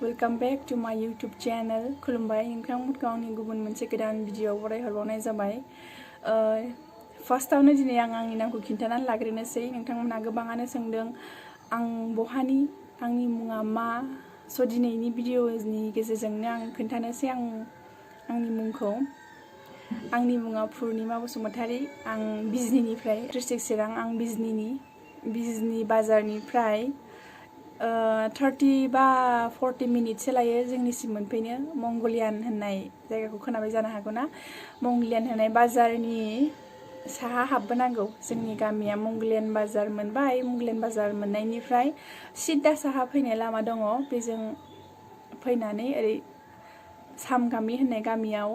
Welcome back to my YouTube channel. खुलुमबाय नोंथांमोनखौ आंनि गुबुन मोनसे गोदान भिडिअ बरायहरबावनाय जाबाय। फार्स्टआवनो दिनै आंनि नामखौ खिन्थानानै लाग्रोनोसै। नोंथांमोनहा गोबाङानो सोंदों आं बहानि आंनि मुङा मा। स' दिनैनि भिडिअनि गेजेरजोंनो आं खोन्थानोसै आंनि मुंखौ। आंनि मुङा पुर्णिमा बसुमतारी। आं बिजनीनिफ्राय डिस्ट्रिक्ट चिरां। आं बिजनी बाजारनिफ्राय 30 बा 40 मिनिटसो लायो जोंनिसिम मोनफैनो। मंगलियान होननाय जायगाखौ खोनाबाय जानो हागौ ना। मंगलियान होननाय बाजारनि साहा हाबबोनांगौ। जोंनि गामिया मंगलियान बाजार मोनबाय। मंगलियान बाजार मोननायनिफ्राय सिदा साहा फैनाय लामा दङ। बेजों फैनानै ओरै सामगामि होननाय गामियाव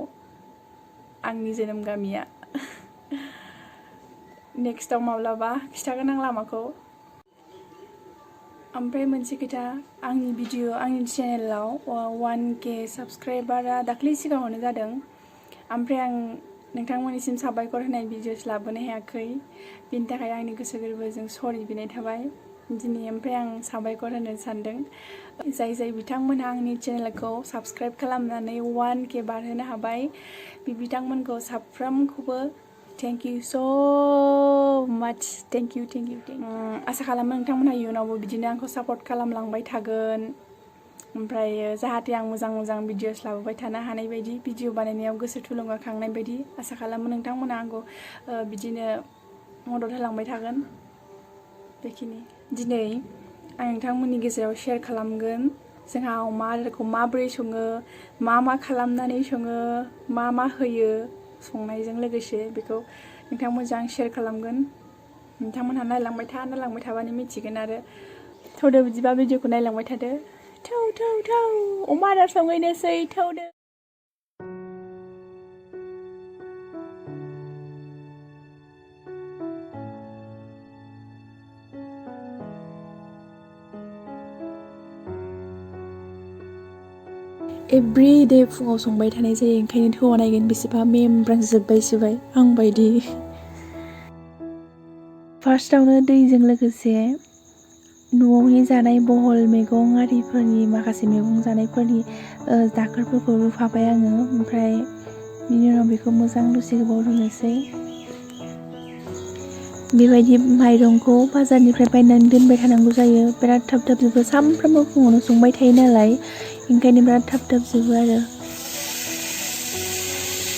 आंनि जोनोम गामिया। नेक्स्टआव माब्लाबा खिथागोन आं लामाखौ। ओमफ्राय मोनसे खोथा, आंनि चेनेलाव 1K साबस्क्राइबारा दाख्लै सिगाङावनो जादों। ओमफ्राय आं नोंथांमोननिसिम साबायखर होनाय भिडिअस लाबोनो हायाखै। बिनि थाखाय आंनि गोसो गोरबोजों सरि बिनाय थाबाय दिनै। ओमफ्राय आं साबायखर होनो सानदों जाय बिथांमोनहा आंनि चेनेलखौ साबस्क्राइब खालामनानै 1K बारहोनो हाबाय। बे बिथांमोनखौ साफ्रोमखौबो थेंक इउ स' माच। Thank you. आसा खालामो नोंथांमोनहा इयुनावबो बिदिनो आंखौ सापर्ट खालामलांबाय थागोन। ओमफ्राय जाहाथे आं मोजां भिडिअस लाबोबाय थानो हानाय बायदि, भिडिअ बानायनायाव गोसो थुलुंगाखांनाय बायदि आसा खालामो नोंथांमोनहा आंखौ बिदिनो मदद होलांबाय थागोन। बेखिनि। दिनै आं नोंथांमोननि गेजेराव शेयार खालामगोन जोंहा अमा आदारखौ माबोरै सङो, मा खालामनानै सङो, मा होयो संनायजों लोगोसे, बेखौ नोंथांमोनजों आं शेयार खालामगोन। नोंथांमोनहा नायलांबाय थाबानो मिथिगोन। आरो थौदो बिदिबा भिडिअखौ नायलांबाय थादो। थौ अमा आदार संहैनोसै। थौदो। एभ्रि डे फुङाव संबाय थानाय जायो, ओंखायनो थौआ नायगोन बेसेबा मेमब्रांजोब्बायसोबाय आं बायदि। फार्स्टआवनो दैजों लोगोसे न'आवनि जानाय बहल मैगं आरिफोरनि माखासे मैगं जानायफोरनि दाखोरफोरखौ रुफाबाय आङो। ओमफ्राय बिनि उनाव बेखौ मोजां दसे गोबाव रुनोसै। बेबायदि माइरंखौ बाजारनिफ्राय बायनानै दोनबाय थानांगौ जायो। बिराद थाब जोबो। सानफ्रामबो फुङावनो संबाय थायो नालाय, ओंखायनो बिराद थाब जोबो आरो।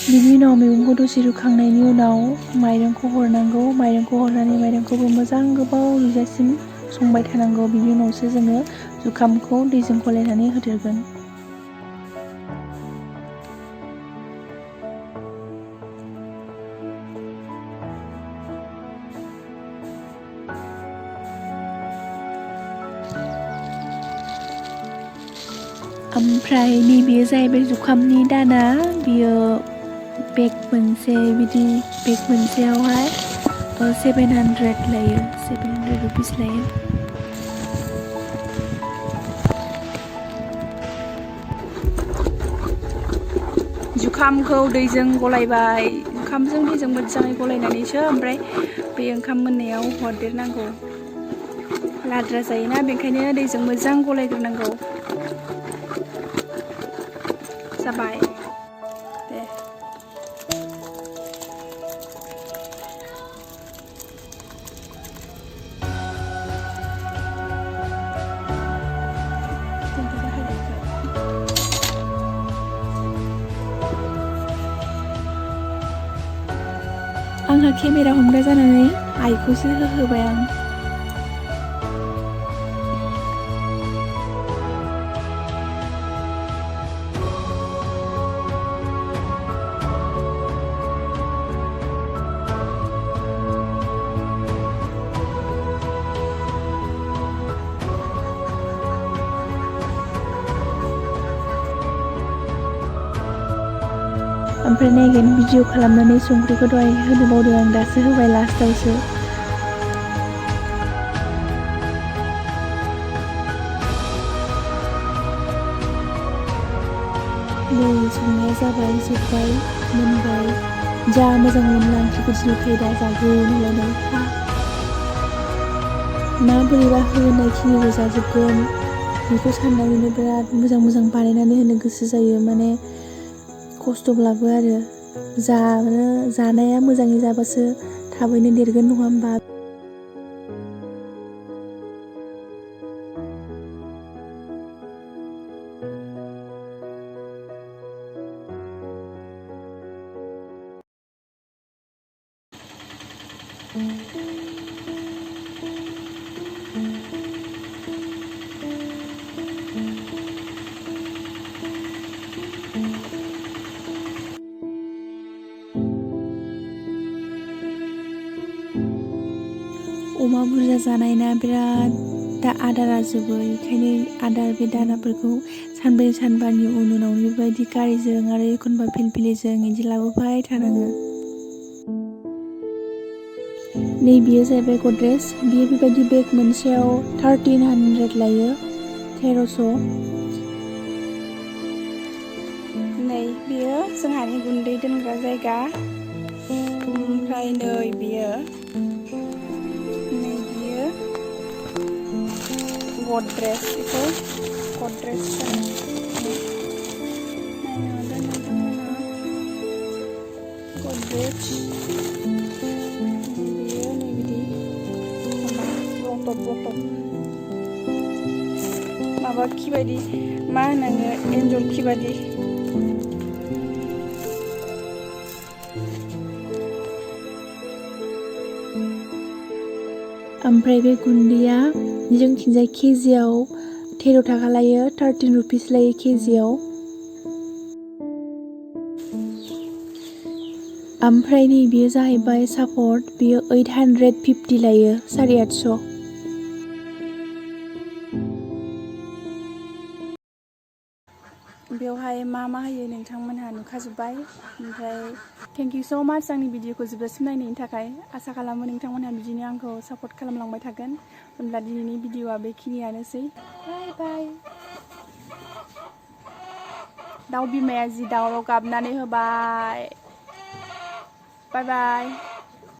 बिनि उनाव मैगंखौ दसे रुखांनायनि उनाव माइरंखौ हरनांगौ। माइरंखौ हरनानै माइरंखौबो मोजां गोबाव रुइजासिम संबाय थानांगौ। बिनि उनावसो जोङो जुखामखौ दैजों गलायनानै होदेरगोन। ओमफ्राय नैबेयो जाहैबाय जुखामनि दाना। बियो बेग मोनसेयावहाय 700 लायो, 700 रुपिस लायो। जुखामखौ दैजों गलायबाय। जुखामजों दैजों मोजाङै गलायनानैसो ओमफ्राय बे ओंखाम मोननायाव हरदेरनांगौ। लाद्रा जायोना, बेनिखायनो दैजों मोजां गलायग्रोनांगौ। जाबाय दे। आंहा केमेरा हमग्रा जानानै आइखौसो होबाय आं। ओमफ्राय नायगोन भिडिअ खालामनानै संख्रिखौ दहाय होनो बावदों आं, दासो होबाय लास्टावसो। नै संनाया जाबाय, जोब्बाय, मोनबाय। जा मोजां मोनला ओंख्रिखौ दिनै दा जागोन होनलायनाय। माबोरैबा होनायखिनिखौ जाजोबगोन। बेखौ साननानैनो बिराद मोजां मोजां बानायनानै होनो गोसो जायो माने खस्थ'ब्लाबो आरो जानाया मोजाङै जाबासो थाबैनो देरगोन नङा होमबा। अमा बुरजा जानाय ना बिराद दा आदारा जोबो ओंखायनो आदार बे दानाफोरखौ सानब्रै सानबानि उनावनो बेबायदि गारिजों आरो एखनबा फिलफिलिजों बिदि लाबोबाय थानाङो। नै बियो जाहैबाय गद्रेज। बियो बेबायदि बेग मोनसेयाव 1300 लायो, 1300। नै बियो जोंहानि गुन्दै दोनग्रा जायगा। ओमफ्राय नै बियो गद्रेज, बेखौ गद्रेज नायनो नोंथांमोना गद्रेज। बियो नै बिदि लटब माबा खि बायदि, मा होनाङो, एन्जर खि बायदि। ओमफ्राय बे गुन्दैया जोंथिंजाय केजियाव 13 थाखा लायो, 13 रुपिस लायो केजियाव। ओमफ्राय नै बियो जाहैबाय सापर्ट, बियो 850 लायो, 850। बेवहाय मा होयो नोंथांमोनहा नुखाजोब्बाय। ओमफ्राय थेंक इउ स' माच आंनि भिडिअखौ जोबजासिम नायनायनि थाखाय। आसा खालामो नोंथांमोनहा बिदिनो आंखौ सापर्ट खालामलांबाय थागोन। होनब्ला दिनैनि भिडिअआ बेखिनियानोसै। बाय बाय। दाउ बिमाया जि दावराव गाबनानै होबाय। बाय बाय।